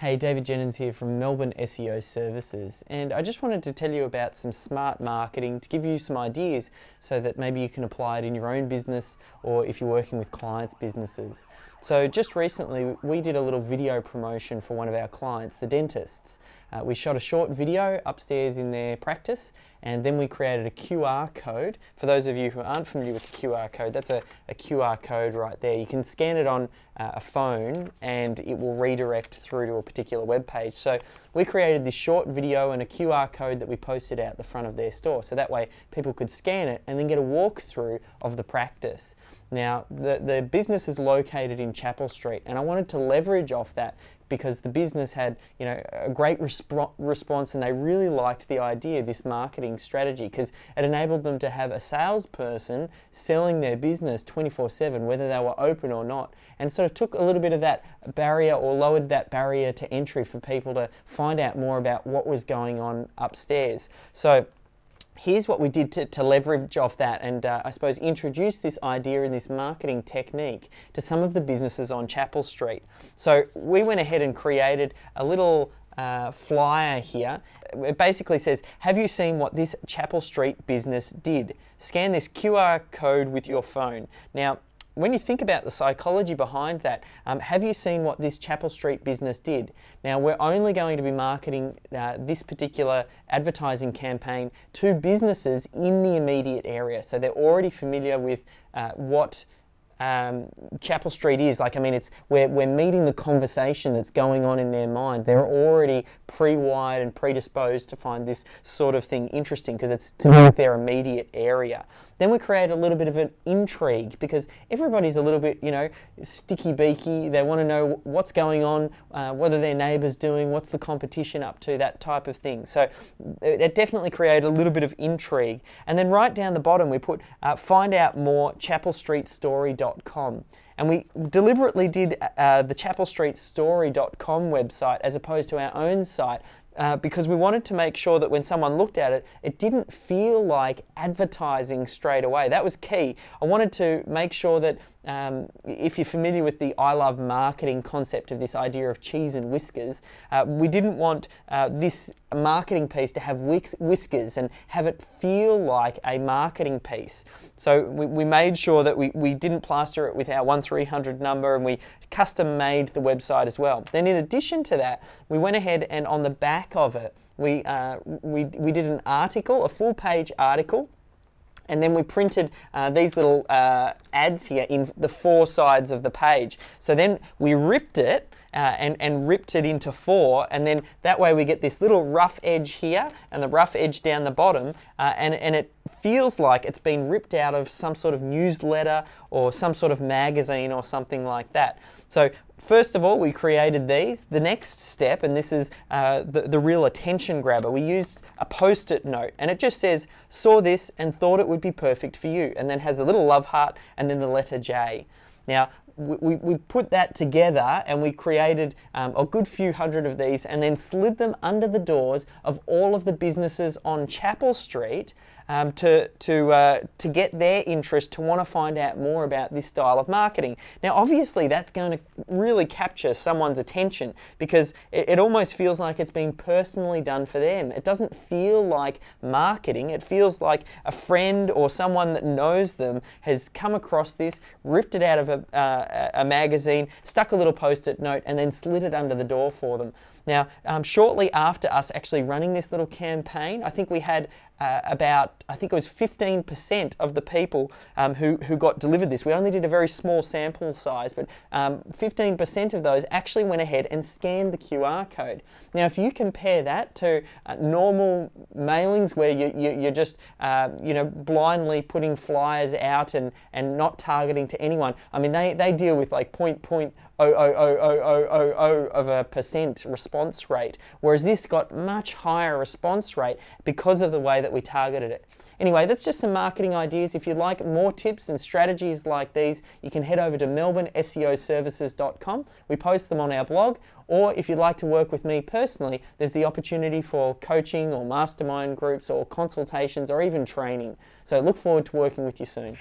Hey, David Jenyns here from Melbourne SEO Services, and I just wanted to tell you about some smart marketing to give you some ideas so that maybe you can apply it in your own business or if you're working with clients' businesses. So just recently we did a little video promotion for one of our clients, the dentists. We shot a short video upstairs in their practice, and then we created a QR code. For those of you who aren't familiar with the QR code, that's a QR code right there. You can scan it on a phone and it will redirect through to a particular web page. So we created this short video and a QR code that we posted out the front of their store, so that way people could scan it and then get a walkthrough of the practice. Now the business is located in Chapel Street, and I wanted to leverage off that because the business had, a great response, and they really liked the idea, this marketing strategy, because it enabled them to have a salesperson selling their business 24/7, whether they were open or not, and sort of took a little bit of that barrier, or lowered that barrier to entry for people to find out more about what was going on upstairs. So here's what we did to leverage off that and I suppose introduce this idea and this marketing technique to some of the businesses on Chapel Street. So we went ahead and created a little flyer here. It basically says, have you seen what this Chapel Street business did? Scan this QR code with your phone. Now, when you think about the psychology behind that, have you seen what this Chapel Street business did? Now, we're only going to be marketing this particular advertising campaign to businesses in the immediate area. So they're already familiar with what Chapel Street is. We're meeting the conversation that's going on in their mind. They're already pre-wired and predisposed to find this sort of thing interesting because it's to do with their immediate area. Then we create a little bit of an intrigue because everybody's a little bit, sticky beaky. They want to know what's going on, what are their neighbours doing, what's the competition up to, that type of thing. So it definitely created a little bit of intrigue. And then right down the bottom we put find out more chapelstreetstory.com. And we deliberately did the chapelstreetstory.com website as opposed to our own site because we wanted to make sure that when someone looked at it, it didn't feel like advertising straight away. That was key. I wanted to make sure that if you're familiar with the I Love Marketing concept of this idea of cheese and whiskers, we didn't want this marketing piece to have whiskers and have it feel like a marketing piece. So we made sure that we didn't plaster it with our 1300 number, and we custom made the website as well. Then in addition to that, we went ahead and on the back of it, we did an article, a full page article, and then we printed these little ads here in the 4 sides of the page. So then we ripped it and ripped it into 4, and then that way we get this little rough edge here and the rough edge down the bottom, and it feels like it's been ripped out of some sort of newsletter or some sort of magazine or something like that. So first of all, we created these. The next step, and this is the real attention grabber, we used a post-it note, and it just says, saw this and thought it would be perfect for you, and then has a little love heart and then the letter J. Now, we put that together and we created a good few hundred of these and then slid them under the doors of all of the businesses on Chapel Street to get their interest, to want to find out more about this style of marketing. Now obviously that's going to really capture someone's attention because it almost feels like it's been personally done for them. It doesn't feel like marketing, it feels like a friend or someone that knows them has come across this, ripped it out of a magazine, stuck a little post-it note and then slid it under the door for them. Now, shortly after us actually running this little campaign, I think we had I think it was 15% of the people who got delivered this. We only did a very small sample size, but 15% of those actually went ahead and scanned the QR code. Now, if you compare that to normal mailings where you're just blindly putting flyers out and not targeting to anyone, I mean, they deal with like 0.0000000% response rate, whereas this got much higher response rate because of the way that we targeted it. Anyway, that's just some marketing ideas. If you'd like more tips and strategies like these, you can head over to melbourneseoservices.com. We post them on our blog, or if you'd like to work with me personally, there's the opportunity for coaching or mastermind groups or consultations or even training. So look forward to working with you soon.